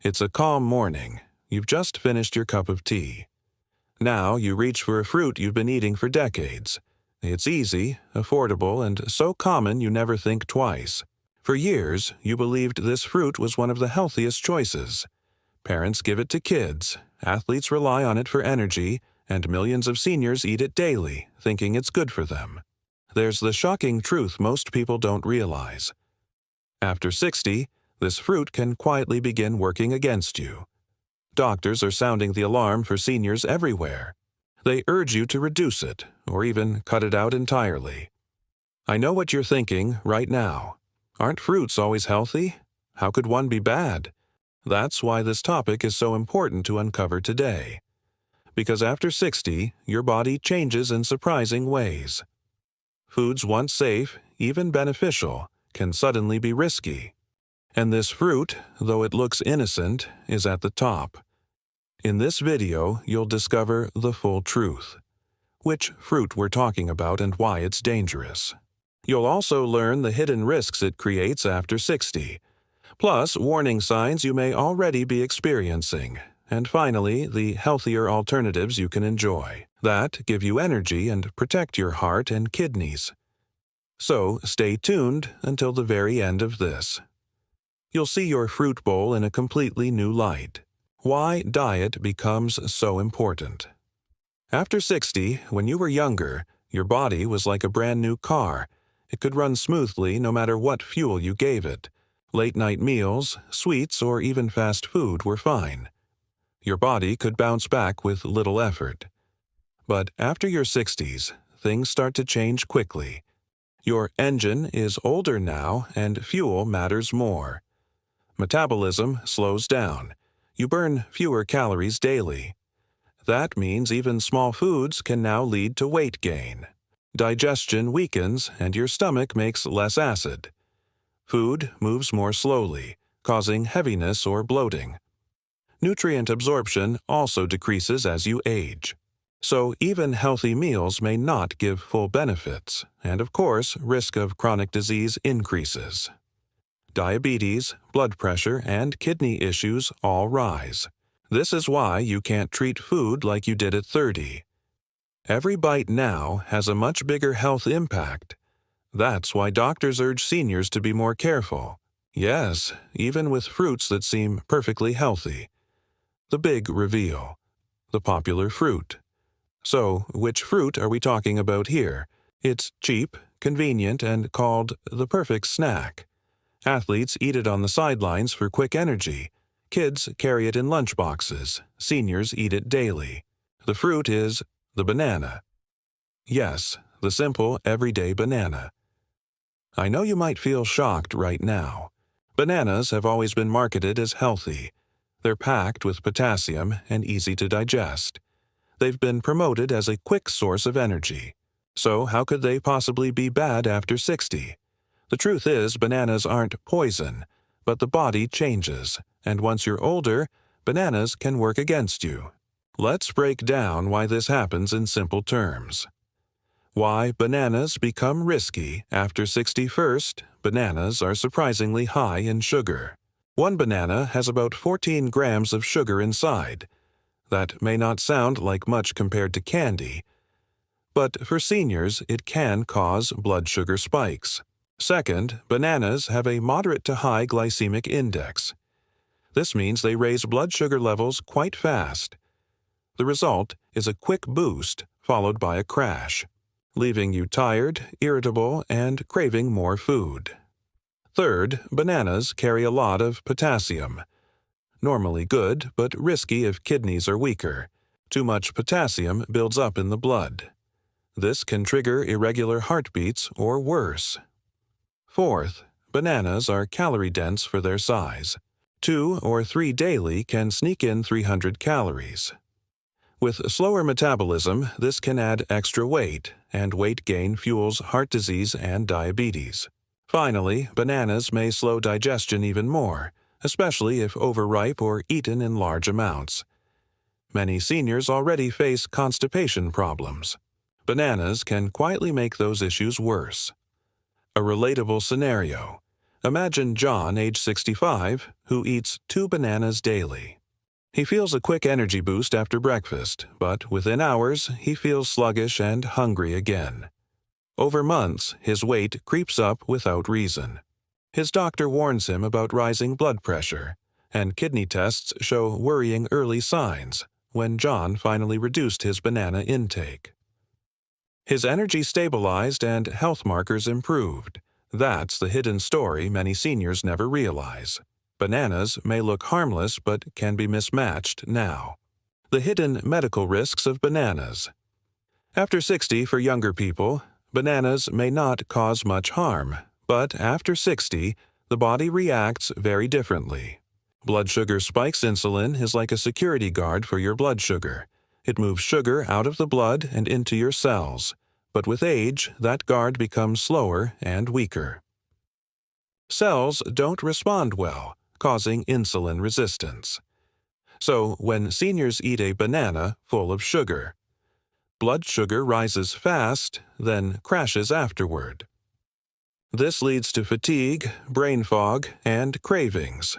It's a calm morning. You've just finished your cup of tea. Now you reach for a fruit you've been eating for decades. It's easy, affordable, and so common you never think twice. For years, you believed this fruit was one of the healthiest choices. Parents give it to kids, athletes rely on it for energy, and millions of seniors eat it daily, thinking it's good for them. There's the shocking truth most people don't realize. After 60, this fruit can quietly begin working against you. Doctors are sounding the alarm for seniors everywhere. They urge you to reduce it, or even cut it out entirely. I know what you're thinking right now. Aren't fruits always healthy? How could one be bad? That's why this topic is so important to uncover today. Because after 60, your body changes in surprising ways. Foods once safe, even beneficial, can suddenly be risky. And this fruit, though it looks innocent, is at the top. In this video, you'll discover the full truth. Which fruit we're talking about and why it's dangerous. You'll also learn the hidden risks it creates after 60. Plus, warning signs you may already be experiencing. And finally, the healthier alternatives you can enjoy that give you energy and protect your heart and kidneys. So, stay tuned until the very end of this. You'll see your fruit bowl in a completely new light. Why diet becomes so important. After 60, when you were younger, your body was like a brand new car. It could run smoothly no matter what fuel you gave it. Late-night meals, sweets, or even fast food were fine. Your body could bounce back with little effort. But after your 60s, things start to change quickly. Your engine is older now and fuel matters more. Metabolism slows down. You burn fewer calories daily. That means even small foods can now lead to weight gain. Digestion weakens and your stomach makes less acid. Food moves more slowly, causing heaviness or bloating. Nutrient absorption also decreases as you age. So even healthy meals may not give full benefits, and of course, risk of chronic disease increases. Diabetes, blood pressure, and kidney issues all rise. This is why you can't treat food like you did at 30. Every bite now has a much bigger health impact. That's why doctors urge seniors to be more careful. Yes, even with fruits that seem perfectly healthy. The big reveal. The popular fruit. So, which fruit are we talking about here? It's cheap, convenient, and called the perfect snack. Athletes eat it on the sidelines for quick energy. Kids carry it in lunchboxes. Seniors eat it daily. The fruit is the banana. Yes, the simple, everyday banana. I know you might feel shocked right now. Bananas have always been marketed as healthy. They're packed with potassium and easy to digest. They've been promoted as a quick source of energy. So how could they possibly be bad after 60? The truth is, bananas aren't poison, but the body changes, and once you're older, bananas can work against you. Let's break down why this happens in simple terms. Why bananas become risky after 60. First, bananas are surprisingly high in sugar. One banana has about 14 grams of sugar inside. That may not sound like much compared to candy, but for seniors, it can cause blood sugar spikes. Second, bananas have a moderate to high glycemic index. This means they raise blood sugar levels quite fast. The result is a quick boost followed by a crash, leaving you tired, irritable, and craving more food. Third, bananas carry a lot of potassium. Normally good, but risky if kidneys are weaker. Too much potassium builds up in the blood. This can trigger irregular heartbeats or worse. Fourth, bananas are calorie-dense for their size. 2 or 3 daily can sneak in 300 calories. With slower metabolism, this can add extra weight, and weight gain fuels heart disease and diabetes. Finally, bananas may slow digestion even more, especially if overripe or eaten in large amounts. Many seniors already face constipation problems. Bananas can quietly make those issues worse. A relatable scenario. Imagine John, age 65, who eats 2 bananas daily. He feels a quick energy boost after breakfast, but within hours, he feels sluggish and hungry again. Over months, his weight creeps up without reason. His doctor warns him about rising blood pressure, and kidney tests show worrying early signs when John finally reduced his banana intake. His energy stabilized and health markers improved. That's the hidden story many seniors never realize. Bananas may look harmless but can be mismatched now. The hidden medical risks of bananas. After 60 for younger people, bananas may not cause much harm, but after 60, the body reacts very differently. Blood sugar spikes. Insulin is like a security guard for your blood sugar. It moves sugar out of the blood and into your cells, but with age, that guard becomes slower and weaker. Cells don't respond well, causing insulin resistance. So, when seniors eat a banana full of sugar, blood sugar rises fast, then crashes afterward. This leads to fatigue, brain fog, and cravings.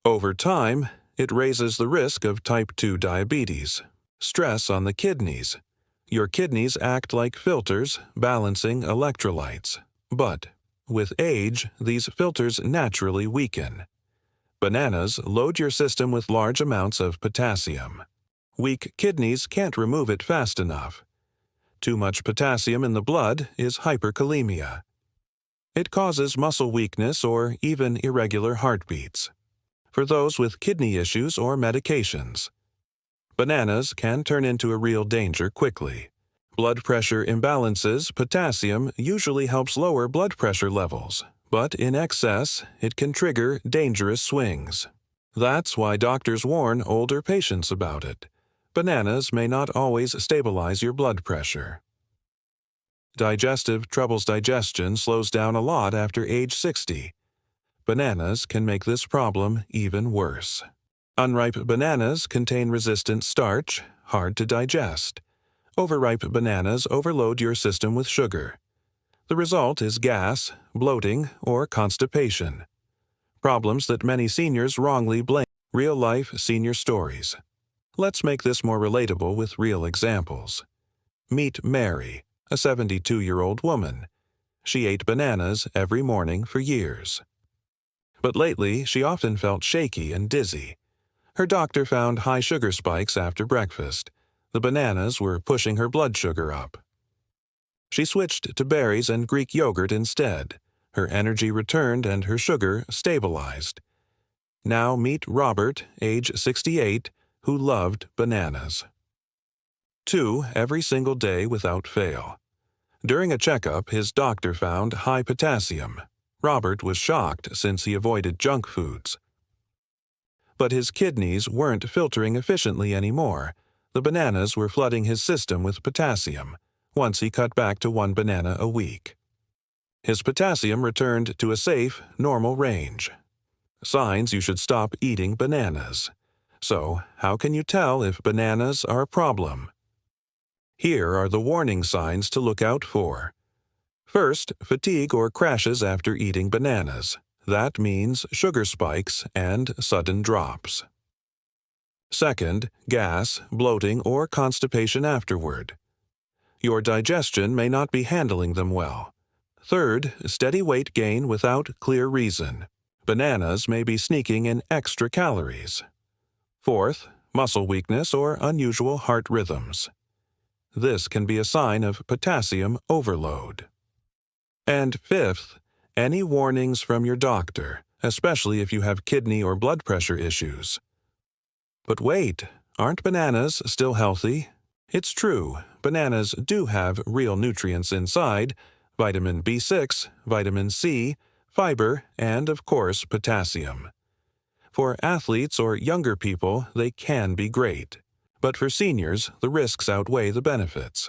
Over time, it raises the risk of type 2 diabetes. Stress on the kidneys. Your kidneys act like filters, balancing electrolytes. But with age, these filters naturally weaken. Bananas load your system with large amounts of potassium. Weak kidneys can't remove it fast enough. Too much potassium in the blood is hyperkalemia. It causes muscle weakness or even irregular heartbeats. For those with kidney issues or medications, bananas can turn into a real danger quickly. Blood pressure imbalances. Potassium usually helps lower blood pressure levels, but in excess, it can trigger dangerous swings. That's why doctors warn older patients about it. Bananas may not always stabilize your blood pressure. Digestive troubles. Digestion slows down a lot after age 60. Bananas can make this problem even worse. Unripe bananas contain resistant starch, hard to digest. Overripe bananas overload your system with sugar. The result is gas, bloating, or constipation. Problems that many seniors wrongly blame. Real-life senior stories. Let's make this more relatable with real examples. Meet Mary, a 72-year-old woman. She ate bananas every morning for years. But lately, she often felt shaky and dizzy. Her doctor found high sugar spikes after breakfast. The bananas were pushing her blood sugar up. She switched to berries and Greek yogurt instead. Her energy returned and her sugar stabilized. Now meet Robert, age 68, who loved bananas. 2 every single day without fail. During a checkup, his doctor found high potassium. Robert was shocked since he avoided junk foods. But his kidneys weren't filtering efficiently anymore. The bananas were flooding his system with potassium, once he cut back to 1 banana a week. His potassium returned to a safe, normal range. Signs you should stop eating bananas. So, how can you tell if bananas are a problem? Here are the warning signs to look out for. First, fatigue or crashes after eating bananas. That means sugar spikes and sudden drops. Second, gas, bloating, or constipation afterward. Your digestion may not be handling them well. Third, steady weight gain without clear reason. Bananas may be sneaking in extra calories. Fourth, muscle weakness or unusual heart rhythms. This can be a sign of potassium overload. And fifth, any warnings from your doctor, especially if you have kidney or blood pressure issues. But wait, aren't bananas still healthy? It's true, bananas do have real nutrients inside: vitamin B6, vitamin C, fiber, and of course potassium. For athletes or younger people, they can be great. But for seniors, the risks outweigh the benefits.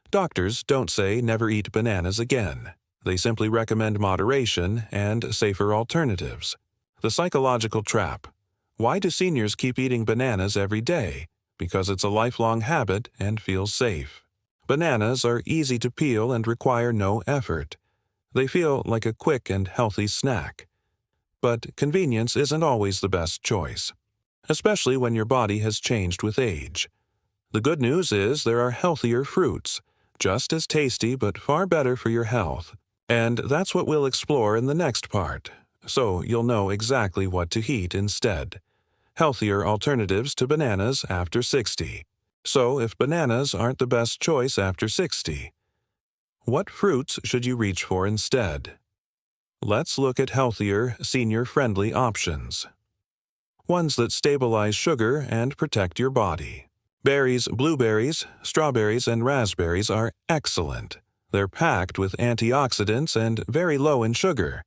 Doctors don't say never eat bananas again. They simply recommend moderation and safer alternatives. The psychological trap. Why do seniors keep eating bananas every day? Because it's a lifelong habit and feels safe. Bananas are easy to peel and require no effort. They feel like a quick and healthy snack. But convenience isn't always the best choice, especially when your body has changed with age. The good news is there are healthier fruits, just as tasty but far better for your health. And that's what we'll explore in the next part, so you'll know exactly what to eat instead. Healthier alternatives to bananas after 60. So if bananas aren't the best choice after 60, what fruits should you reach for instead? Let's look at healthier, senior-friendly options. Ones that stabilize sugar and protect your body. Berries, blueberries, strawberries, and raspberries are excellent. They're packed with antioxidants and very low in sugar.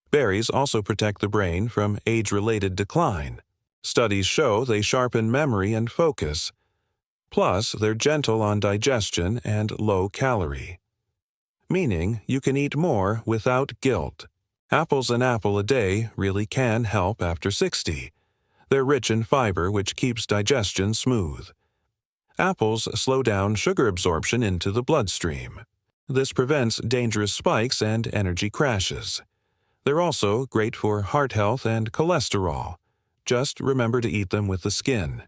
Berries also protect the brain from age-related decline. Studies show they sharpen memory and focus. Plus, they're gentle on digestion and low-calorie, meaning you can eat more without guilt. Apples an apple a day really can help after 60. They're rich in fiber, which keeps digestion smooth. Apples slow down sugar absorption into the bloodstream. This prevents dangerous spikes and energy crashes. They're also great for heart health and cholesterol. Just remember to eat them with the skin.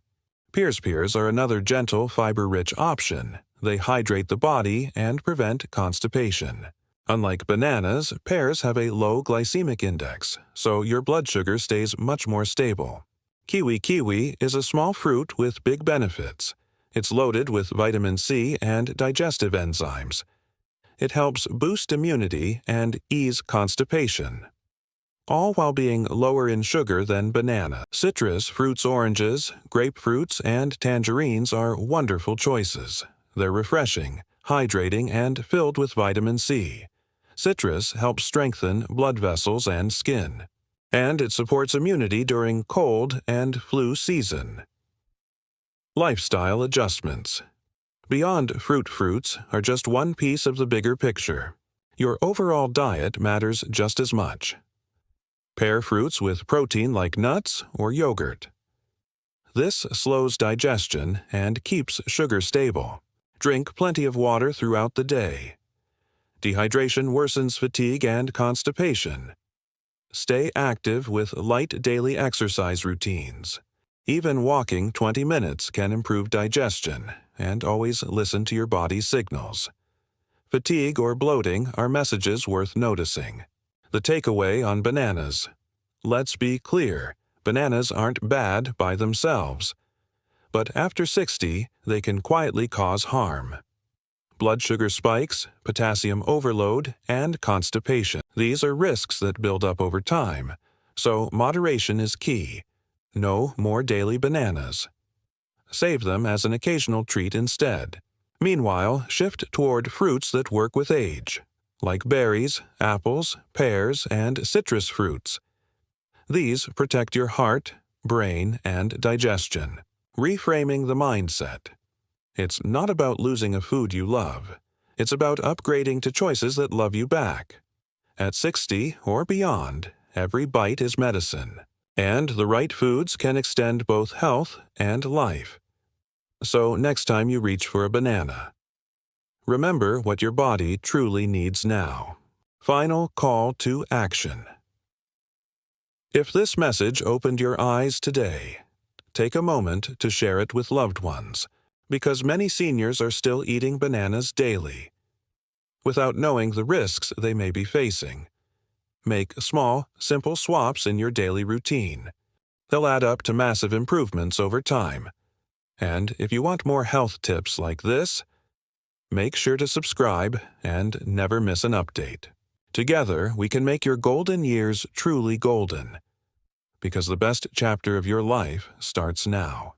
Pears are another gentle, fiber-rich option. They hydrate the body and prevent constipation. Unlike bananas, pears have a low glycemic index, so your blood sugar stays much more stable. Kiwi is a small fruit with big benefits. It's loaded with vitamin C and digestive enzymes. It helps boost immunity and ease constipation, all while being lower in sugar than banana. Citrus fruits, oranges, grapefruits, and tangerines are wonderful choices. They're refreshing, hydrating, and filled with vitamin C. Citrus helps strengthen blood vessels and skin, and it supports immunity during cold and flu season. Lifestyle adjustments. Beyond fruits are just one piece of the bigger picture. Your overall diet matters just as much. Pair fruits with protein like nuts or yogurt. This slows digestion and keeps sugar stable. Drink plenty of water throughout the day. Dehydration worsens fatigue and constipation. Stay active with light daily exercise routines. Even walking 20 minutes can improve digestion, and always listen to your body's signals. Fatigue or bloating are messages worth noticing. The takeaway on bananas. Let's be clear, bananas aren't bad by themselves. But after 60, they can quietly cause harm. Blood sugar spikes, potassium overload, and constipation. These are risks that build up over time, so moderation is key. No more daily bananas. Save them as an occasional treat instead. Meanwhile, shift toward fruits that work with age, like berries, apples, pears, and citrus fruits. These protect your heart, brain, and digestion. Reframing the mindset. It's not about losing a food you love. It's about upgrading to choices that love you back. At 60 or beyond, every bite is medicine, and the right foods can extend both health and life. So next time you reach for a banana, remember what your body truly needs now. Final call to action. If this message opened your eyes today, take a moment to share it with loved ones, because many seniors are still eating bananas daily, without knowing the risks they may be facing. Make small, simple swaps in your daily routine. They'll add up to massive improvements over time. And if you want more health tips like this, make sure to subscribe and never miss an update. Together, we can make your golden years truly golden, because the best chapter of your life starts now.